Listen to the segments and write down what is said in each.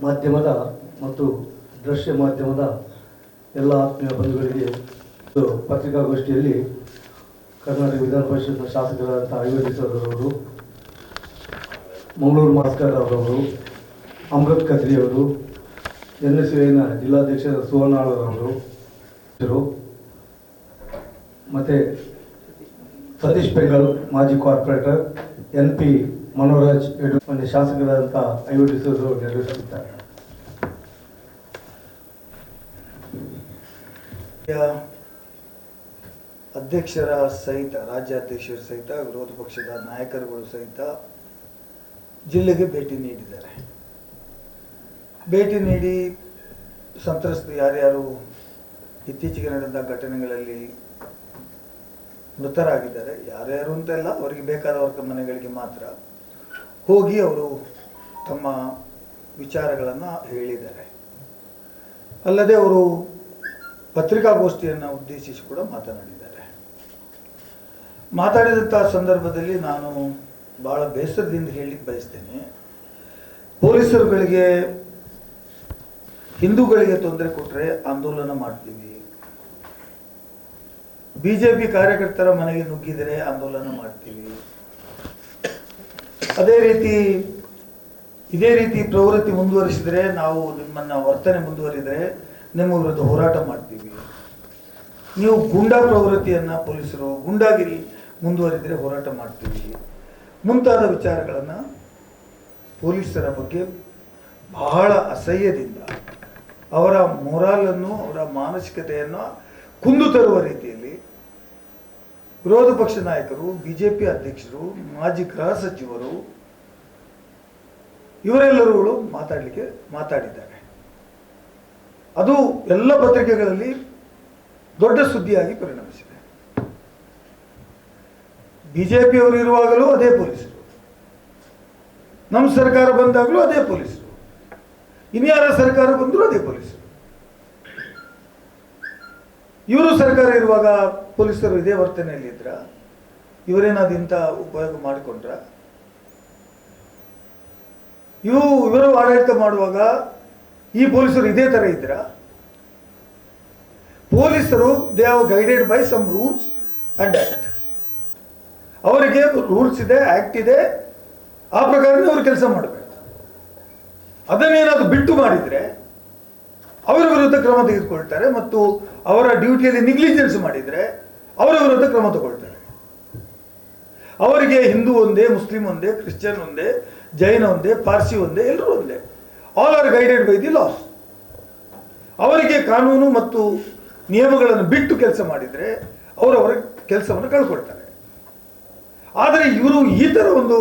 ಮಾಧ್ಯಮದ ಮತ್ತು ದೃಶ್ಯ ಮಾಧ್ಯಮದ ಎಲ್ಲ ಆತ್ಮೀಯ ಬಂಧುಗಳಿಗೆ ಪತ್ರಿಕಾಗೋಷ್ಠಿಯಲ್ಲಿ ಕರ್ನಾಟಕ ವಿಧಾನ ಪರಿಷತ್ನ ಶಾಸಕರಾದಂಥ ಐವಡಿಸರವರು, ಮಂಗಳೂರು ಮಾಸ್ಕರ್ ಅವರವರು, ಅಮೃತ್ ಖತ್ರಿ ಅವರು, NSUನ ಜಿಲ್ಲಾಧ್ಯಕ್ಷ ಸುವರ್ಣಾಳರವರು ಮತ್ತು ಸತೀಶ್ ಬೆಂಗಲ್ ಮಾಜಿ ಕಾರ್ಪೊರೇಟರ್, NP ಮನೋರಾಜ್ ಮಾನ್ಯ ಶಾಸಕರಾದಂಥ ಐವಡಿಸರು ನೆರವೇರಿಸುತ್ತಾರೆ. ಅಧ್ಯಕ್ಷರ ಸಹಿತ, ರಾಜ್ಯಾಧ್ಯಕ್ಷರ ಸಹಿತ, ವಿರೋಧ ಪಕ್ಷದ ನಾಯಕರುಗಳು ಸಹಿತ ಜಿಲ್ಲೆಗೆ ಭೇಟಿ ನೀಡಿದ್ದಾರೆ. ಭೇಟಿ ನೀಡಿ ಸಂತ್ರಸ್ತ ಯಾರ್ಯಾರು ಇತ್ತೀಚೆಗೆ ನಡೆದ ಘಟನೆಗಳಲ್ಲಿ ಮೃತರಾಗಿದ್ದಾರೆ, ಯಾರ್ಯಾರು ಅಂತೆಲ್ಲ ಅವರಿಗೆ ಬೇಕಾದವರ ಮನೆಗಳಿಗೆ ಮಾತ್ರ ಹೋಗಿ ಅವರು ತಮ್ಮ ವಿಚಾರಗಳನ್ನು ಹೇಳಿದ್ದಾರೆ. ಅಲ್ಲದೆ ಅವರು ಪತ್ರಿಕಾಗೋಷ್ಠಿಯನ್ನು ಉದ್ದೇಶಿಸಿ ಕೂಡ ಮಾತನಾಡಿದ್ದಾರೆ. ಮಾತಾಡಿದಂಥ ಸಂದರ್ಭದಲ್ಲಿ ನಾನು ಭಾಳ ಬೇಸರದಿಂದ ಹೇಳಲಿಕ್ಕೆ ಬಯಸ್ತೇನೆ. ಪೊಲೀಸರುಗಳಿಗೆ ಹಿಂದೂಗಳಿಗೆ ತೊಂದರೆ ಕೊಟ್ಟರೆ ಆಂದೋಲನ ಮಾಡ್ತೀವಿ, BJP ಕಾರ್ಯಕರ್ತರ ಮನೆಗೆ ನುಗ್ಗಿದರೆ ಆಂದೋಲನ ಮಾಡ್ತೀವಿ, ಇದೇ ರೀತಿ ಪ್ರವೃತ್ತಿ ಮುಂದುವರಿಸಿದರೆ, ನಾವು ನಿಮ್ಮನ್ನ ವರ್ತನೆ ಮುಂದುವರಿದರೆ ನಿಮ್ಮ ವಿರುದ್ಧ ಹೋರಾಟ ಮಾಡ್ತೀವಿ, ನೀವು ಗೂಂಡಾ ಪ್ರವೃತ್ತಿಯನ್ನು ಪೊಲೀಸರು ಗೂಂಡಾಗಿರಿ ಮುಂದುವರಿದರೆ ಹೋರಾಟ ಮಾಡ್ತೀವಿ ಮುಂತಾದ ವಿಚಾರಗಳನ್ನು ಪೊಲೀಸರ ಬಗ್ಗೆ ಬಹಳ ಅಸಹ್ಯದಿಂದ, ಅವರ ಮೊರಾಲನ್ನು, ಅವರ ಮಾನಸಿಕತೆಯನ್ನು ಕುಂದು ತರುವ ರೀತಿಯಲ್ಲಿ ವಿರೋಧ ಪಕ್ಷ ನಾಯಕರು, BJP ಅಧ್ಯಕ್ಷರು, ಮಾಜಿ ಗೃಹ ಸಚಿವರು ಇವರೆಲ್ಲರೂ ಮಾತಾಡಿದ್ದಾರೆ. ಅದು ಎಲ್ಲ ಪತ್ರಿಕೆಗಳಲ್ಲಿ ದೊಡ್ಡ ಸುದ್ದಿಯಾಗಿ ಪರಿಣಮಿಸಿದೆ. BJP ಅವರು ಇರುವಾಗಲೂ ಅದೇ ಪೊಲೀಸರು, ನಮ್ಮ ಸರ್ಕಾರ ಬಂದಾಗಲೂ ಅದೇ ಪೊಲೀಸರು, ಇನ್ಯಾರ ಸರ್ಕಾರ ಬಂದರೂ ಅದೇ ಪೊಲೀಸರು. ಇವರು ಸರ್ಕಾರ ಇರುವಾಗ ಪೊಲೀಸರು ಇದೇ ವರ್ತನೆಯಲ್ಲಿ ಇದ್ರ, ಇವರೇನಾದ್ರು ಇಂಥ ಉಪಯೋಗ ಮಾಡಿಕೊಂಡ್ರ? ಇವರು ಆಡಳಿತ ಮಾಡುವಾಗ ಈ ಪೊಲೀಸರು ಇದೇ ಥರ ಇದ್ರ? ಪೊಲೀಸರು they have guided by some rules and act. ಅವರಿಗೆ ರೂಲ್ಸ್ ಇದೆ, ಆಕ್ಟ್ ಇದೆ, ಆ ಪ್ರಕಾರನೇ ಅವರು ಕೆಲಸ ಮಾಡಬೇಕು. ಅದನ್ನೇನಾದ್ರು ಬಿಟ್ಟು ಮಾಡಿದರೆ ಅವರ ವಿರುದ್ಧ ಕ್ರಮ ತೆಗೆದುಕೊಳ್ತಾರೆ, ಮತ್ತು ಅವರ ಡ್ಯೂಟಿಯಲ್ಲಿ ನೆಗ್ಲಿಜೆನ್ಸ್ ಮಾಡಿದರೆ ಅವರ ವಿರುದ್ಧ ಕ್ರಮ ತಗೊಳ್ತಾರೆ. ಅವರಿಗೆ ಹಿಂದೂ ಒಂದೇ, ಮುಸ್ಲಿಂ ಒಂದೇ, ಕ್ರಿಶ್ಚಿಯನ್ ಒಂದೇ, ಜೈನ ಒಂದೇ, ಪಾರ್ಸಿ ಒಂದೇ, ಎಲ್ಲರೂ ಒಂದೇ. All are guided by the laws. ಅವರಿಗೆ ಕಾನೂನು ಮತ್ತು ನಿಯಮಗಳನ್ನು ಬಿಟ್ಟು ಕೆಲಸ ಮಾಡಿದರೆ ಅವರವರ ಕೆಲಸವನ್ನು ಕಳ್ಕೊಳ್ತಾರೆ. ಆದರೆ ಇವರು ಈ ಥರ ಒಂದು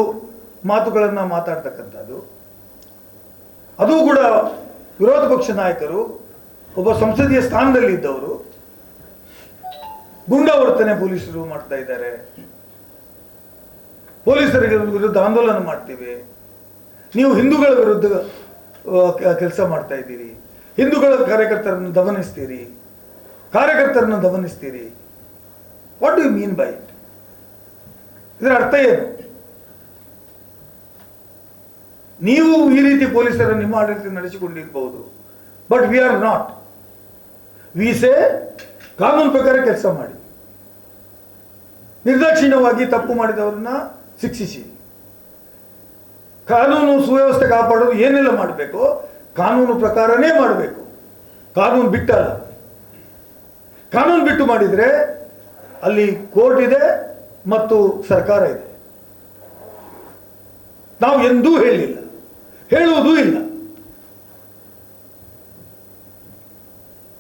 ಮಾತುಗಳನ್ನು ಮಾತಾಡ್ತಕ್ಕಂಥದ್ದು, ಅದು ಕೂಡ ವಿರೋಧ ಪಕ್ಷ ನಾಯಕರು, ಒಬ್ಬ ಸಂಸದೀಯ ಸ್ಥಾನದಲ್ಲಿ ಇದ್ದವರು, ಗೂಂಡಾ ವರ್ತನೆ ಪೊಲೀಸರು ಮಾಡ್ತಾ ಇದ್ದಾರೆ, ಪೊಲೀಸರಿಗೆ ವಿರುದ್ಧ ಆಂದೋಲನ ಮಾಡ್ತೀವಿ, ನೀವು ಹಿಂದೂಗಳ ವಿರುದ್ಧ ಕೆಲಸ ಮಾಡ್ತಾ ಇದ್ದೀರಿ, ಹಿಂದೂಗಳ ಕಾರ್ಯಕರ್ತರನ್ನು ದಮನಿಸ್ತೀರಿ, what do you mean by it? ಇದರ ಅರ್ಥ ಏನು? ನೀವು ಈ ರೀತಿ ಪೊಲೀಸರ ನಿಮ್ಮ ಆಡಳಿತ ನಡೆಸಿಕೊಂಡಿರಬಹುದು, but we are not. We say ಕಾನೂನು ಪ್ರಕಾರ ಕೆಲಸ ಮಾಡಿ, ನಿರ್ದಾಕ್ಷಿಣ್ಯವಾಗಿ ತಪ್ಪು ಮಾಡಿದವರನ್ನ ಶಿಕ್ಷಿಸಿ, ಕಾನೂನು ಸುವ್ಯವಸ್ಥೆ ಕಾಪಾಡೋದು ಏನೆಲ್ಲ ಮಾಡಬೇಕು ಕಾನೂನು ಪ್ರಕಾರನೇ ಮಾಡಬೇಕು, ಕಾನೂನು ಬಿಟ್ಟಲ್ಲ. ಕಾನೂನು ಬಿಟ್ಟು ಮಾಡಿದರೆ ಅಲ್ಲಿ ಕೋರ್ಟ್ ಇದೆ ಮತ್ತು ಸರ್ಕಾರ ಇದೆ. ನಾವು ಎಂದೂ ಹೇಳಿಲ್ಲ, ಹೇಳುವುದೂ ಇಲ್ಲ.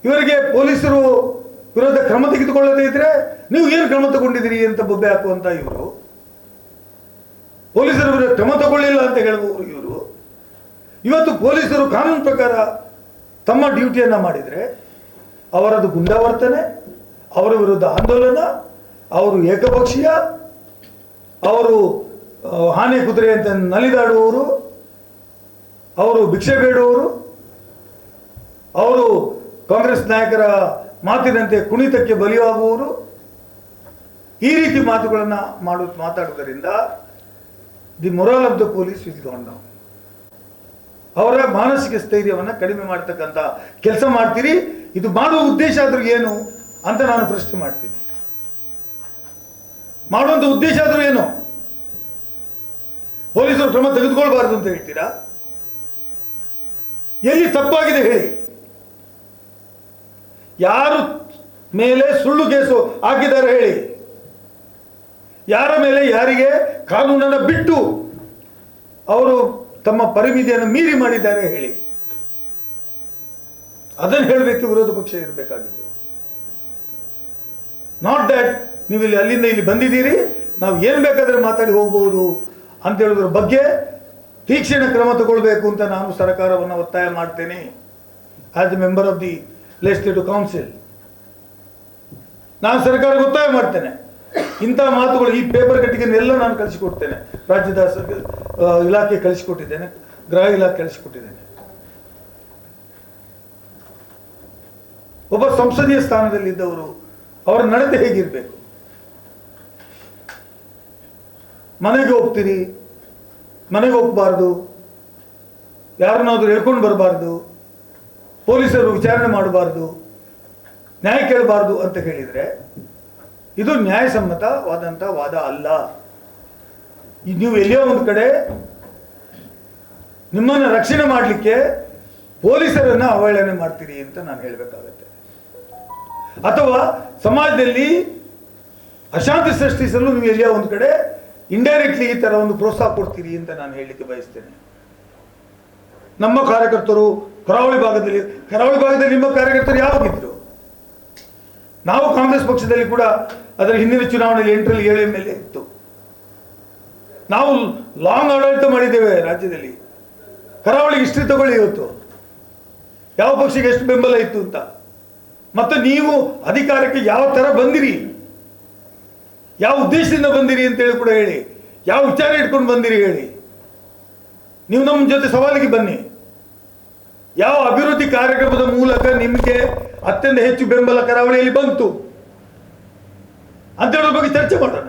ಇವರಿಗೆ ಪೊಲೀಸರು ವಿರುದ್ಧ ಕ್ರಮ ತೆಗೆದುಕೊಳ್ಳದೇ ಇದ್ರೆ ನೀವು ಏನು ಕ್ರಮ ತಗೊಂಡಿದ್ದೀರಿ ಅಂತ ಬೊಬ್ಬೆ ಹಾಕುವಂತ ಇವರು, ಪೊಲೀಸರ ವಿರುದ್ಧ ಕ್ರಮ ತಗೊಳ್ಳಿಲ್ಲ ಅಂತ ಹೇಳುವವರು ಇವರು. ಇವತ್ತು ಪೊಲೀಸರು ಕಾನೂನು ಪ್ರಕಾರ ತಮ್ಮ ಡ್ಯೂಟಿಯನ್ನು ಮಾಡಿದರೆ ಅವರದು ಗುಂಡಾವರ್ತನೆ, ಅವರ ವಿರುದ್ಧ ಆಂದೋಲನ, ಅವರು ಏಕಪಕ್ಷೀಯ, ಅವರು ಆನೆ ಕುದುರೆ ಅಂತ ನಲಿದಾಡುವವರು, ಅವರು ಭಿಕ್ಷೆ ಬೇಡುವವರು, ಅವರು ಕಾಂಗ್ರೆಸ್ ನಾಯಕರ ಮಾತಿನಂತೆ ಕುಣಿತಕ್ಕೆ ಬಲಿಯಾಗುವವರು, ಈ ರೀತಿ ಮಾತುಗಳನ್ನು ಮಾತಾಡುವುದರಿಂದ the moral of the police is gone down. ಅವರ ಮಾನಸಿಕ ಸ್ಥೈರ್ಯವನ್ನು ಕಡಿಮೆ ಮಾಡ್ತಕ್ಕಂಥ ಕೆಲಸ ಮಾಡ್ತೀರಿ. ಇದು ಮಾಡುವ ಉದ್ದೇಶ ಆದ್ರೂ ಏನು ಅಂತ ನಾನು ಪ್ರಶ್ನೆ ಮಾಡ್ತೀನಿ. ಮಾಡುವಂಥ ಉದ್ದೇಶ ಆದ್ರೂ ಏನು? ಪೊಲೀಸರು ಕ್ರಮ ತೆಗೆದುಕೊಳ್ಬಾರ್ದು ಅಂತ ಹೇಳ್ತೀರಾ? ಎಲ್ಲಿ ತಪ್ಪಾಗಿದೆ ಹೇಳಿ. ಯಾರು ಮೇಲೆ ಸುಳ್ಳು ಕೇಸು ಹಾಕಿದ್ದಾರೆ ಹೇಳಿ. ಯಾರ ಮೇಲೆ ಯಾರಿಗೆ ಕಾನೂನನ್ನು ಬಿಟ್ಟು ಅವರು ತಮ್ಮ ಪರಿಮಿತಿಯನ್ನು ಮೀರಿ ಮಾಡಿದ್ದಾರೆ ಹೇಳಿ. ಅದನ್ನು ಹೇಳಬೇಕು ವಿರೋಧ ಪಕ್ಷ ಇರಬೇಕಾಗಿತ್ತು. ನಾಟ್ ದ್ಯಾಟ್ ನೀವು ಇಲ್ಲಿ ಅಲ್ಲಿಂದ ಇಲ್ಲಿ ಬಂದಿದ್ದೀರಿ, ನಾವು ಏನು ಬೇಕಾದ್ರೆ ಮಾತಾಡಿ ಹೋಗ್ಬೋದು ಅಂತ ಹೇಳೋದ್ರ ಬಗ್ಗೆ ತೀಕ್ಷ್ಣ ಕ್ರಮ ತಗೊಳ್ಬೇಕು ಅಂತ ನಾನು ಸರ್ಕಾರವನ್ನು ಒತ್ತಾಯ ಮಾಡ್ತೇನೆ. As a member of the legislative council ನಾನು ಸರ್ಕಾರಕ್ಕೆ ಒತ್ತಾಯ ಮಾಡ್ತೇನೆ. ಇಂಥ ಮಾತುಗಳು, ಈ ಪೇಪರ್ ಕಟ್ಟಿಗೆನೆಲ್ಲ ನಾನು ಕಳಿಸಿಕೊಡ್ತೇನೆ. ರಾಜ್ಯದ ಇಲಾಖೆ ಕಳಿಸಿಕೊಟ್ಟಿದ್ದೇನೆ, ಗೃಹ ಇಲಾಖೆ ಕಳಿಸಿಕೊಟ್ಟಿದ್ದೇನೆ. ಒಬ್ಬ ಸಂಸದೀಯ ಸ್ಥಾನದಲ್ಲಿದ್ದವರು ಅವರ ನಡತೆ ಹೇಗಿರಬೇಕು? ಮನೆಗೆ ಹೋಗ್ತೀರಿ, ಮನೆಗೆ ಹೋಗ್ಬಾರ್ದು, ಯಾರನ್ನಾದ್ರೂ ಹೇಳ್ಕೊಂಡು ಬರಬಾರ್ದು, ಪೊಲೀಸರು ವಿಚಾರಣೆ ಮಾಡಬಾರ್ದು, ನ್ಯಾಯ ಕೇಳಬಾರ್ದು ಅಂತ ಹೇಳಿದರೆ ಇದು ನ್ಯಾಯಸಮ್ಮತವಾದಂಥ ವಾದ ಅಲ್ಲ. ನೀವು ಎಲ್ಲಿಯೋ ಒಂದು ಕಡೆ ನಿಮ್ಮನ್ನು ರಕ್ಷಣೆ ಮಾಡಲಿಕ್ಕೆ ಪೊಲೀಸರನ್ನು ಅವಹೇಳನೆ ಮಾಡ್ತೀರಿ ಅಂತ ನಾನು ಹೇಳಬೇಕಾಗತ್ತೆ. ಅಥವಾ ಸಮಾಜದಲ್ಲಿ ಅಶಾಂತಿ ಸೃಷ್ಟಿಸಲು ನೀವು ಎಲ್ಲಿಯೋ ಒಂದು ಕಡೆ ಇಂಡೈರೆಕ್ಟ್ಲಿ ಈ ಥರ ಒಂದು ಪ್ರೋತ್ಸಾಹ ಕೊಡ್ತೀರಿ ಅಂತ ನಾನು ಹೇಳಲಿಕ್ಕೆ ಬಯಸ್ತೇನೆ. ನಮ್ಮ ಕಾರ್ಯಕರ್ತರು ಕರಾವಳಿ ಭಾಗದಲ್ಲಿ ನಿಮ್ಮ ಕಾರ್ಯಕರ್ತರು ಯಾವಾಗಿದ್ರು? ನಾವು ಕಾಂಗ್ರೆಸ್ ಪಕ್ಷದಲ್ಲಿ ಕೂಡ ಅದರ ಹಿಂದಿನ ಚುನಾವಣೆಯಲ್ಲಿ 8ರಲ್ಲಿ 7 MLA ಇತ್ತು. ನಾವು ಲಾಂಗ್ ಆಡಳಿತ ಮಾಡಿದ್ದೇವೆ ರಾಜ್ಯದಲ್ಲಿ. ಕರಾವಳಿಗೆ ಹಿಸ್ಟ್ರಿ ತಗೊಳ್ಳಿ ಇವತ್ತು, ಯಾವ ಪಕ್ಷಕ್ಕೆ ಎಷ್ಟು ಬೆಂಬಲ ಇತ್ತು ಅಂತ. ಮತ್ತು ನೀವು ಅಧಿಕಾರಕ್ಕೆ ಯಾವ ಥರ ಬಂದಿರಿ, ಯಾವ ಉದ್ದೇಶದಿಂದ ಬಂದಿರಿ ಅಂತೇಳಿ ಕೂಡ ಹೇಳಿ. ಯಾವ ವಿಚಾರ ಇಟ್ಕೊಂಡು ಬಂದಿರಿ ಹೇಳಿ. ನೀವು ನಮ್ಮ ಜೊತೆ ಸವಾಲಿಗೆ ಬನ್ನಿ. ಯಾವ ಅಭಿವೃದ್ಧಿ ಕಾರ್ಯಕ್ರಮದ ಮೂಲಕ ನಿಮಗೆ ಅತ್ಯಂತ ಹೆಚ್ಚು ಬೆಂಬಲ ಕರಾವಳಿಯಲ್ಲಿ ಬಂತು ಅಂತ ಹೇಳೋದ್ರ ಬಗ್ಗೆ ಚರ್ಚೆ ಮಾಡೋಣ.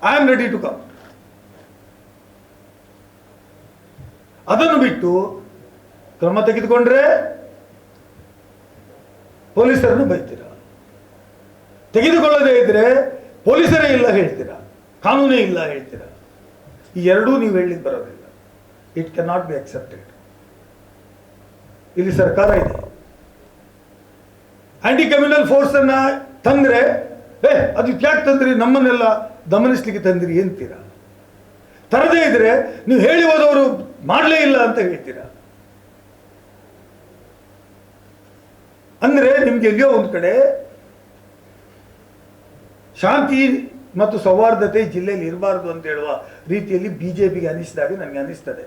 I am ready to come. ಅದನ್ನು ಬಿಟ್ಟು ಕ್ರಮ ತೆಗೆದುಕೊಂಡ್ರೆ ಪೊಲೀಸರನ್ನು ಬೈತೀರಾ, ತೆಗೆದುಕೊಳ್ಳದೇ ಇದ್ರೆ ಪೊಲೀಸರೇ ಇಲ್ಲ ಹೇಳ್ತೀರಾ, ಕಾನೂನೇ ಇಲ್ಲ ಹೇಳ್ತೀರಾ. ಈ ಎರಡೂ ನೀವು ಹೇಳಲಿಕ್ಕೆ ಬರೋದಿಲ್ಲ. It can not be accepted. ಇಲ್ಲಿ ಸರ್ಕಾರ ಇದೆ. ಆಂಟಿ ಕಮ್ಯುನಲ್ ಫೋರ್ಸ್ ಅನ್ನ ತಂದ್ರೆ ಅದು ಯಾಕೆ ತಂದ್ರಿ, ನಮ್ಮನ್ನೆಲ್ಲ ದಮನಿಸ್ಲಿಕ್ಕೆ ತಂದಿರಿ ಅಂತೀರಾ. ತರದೇ ಇದ್ರೆ ನೀವು ಹೇಳಿ ಹೋದವರು ಮಾಡಲೇ ಇಲ್ಲ ಅಂತ ಹೇಳ್ತೀರಾ. ಅಂದ್ರೆ ನಿಮ್ಗೆ ಎಲ್ಲಿಯೋ ಒಂದು ಕಡೆ ಶಾಂತಿ ಮತ್ತು ಸೌಹಾರ್ದತೆ ಜಿಲ್ಲೆಯಲ್ಲಿ ಇರಬಾರ್ದು ಅಂತ ಹೇಳುವ ರೀತಿಯಲ್ಲಿ ಬಿಜೆಪಿಗೆ ಅನಿಸಿದಾಗ ನನಗೆ ಅನಿಸ್ತದೆ.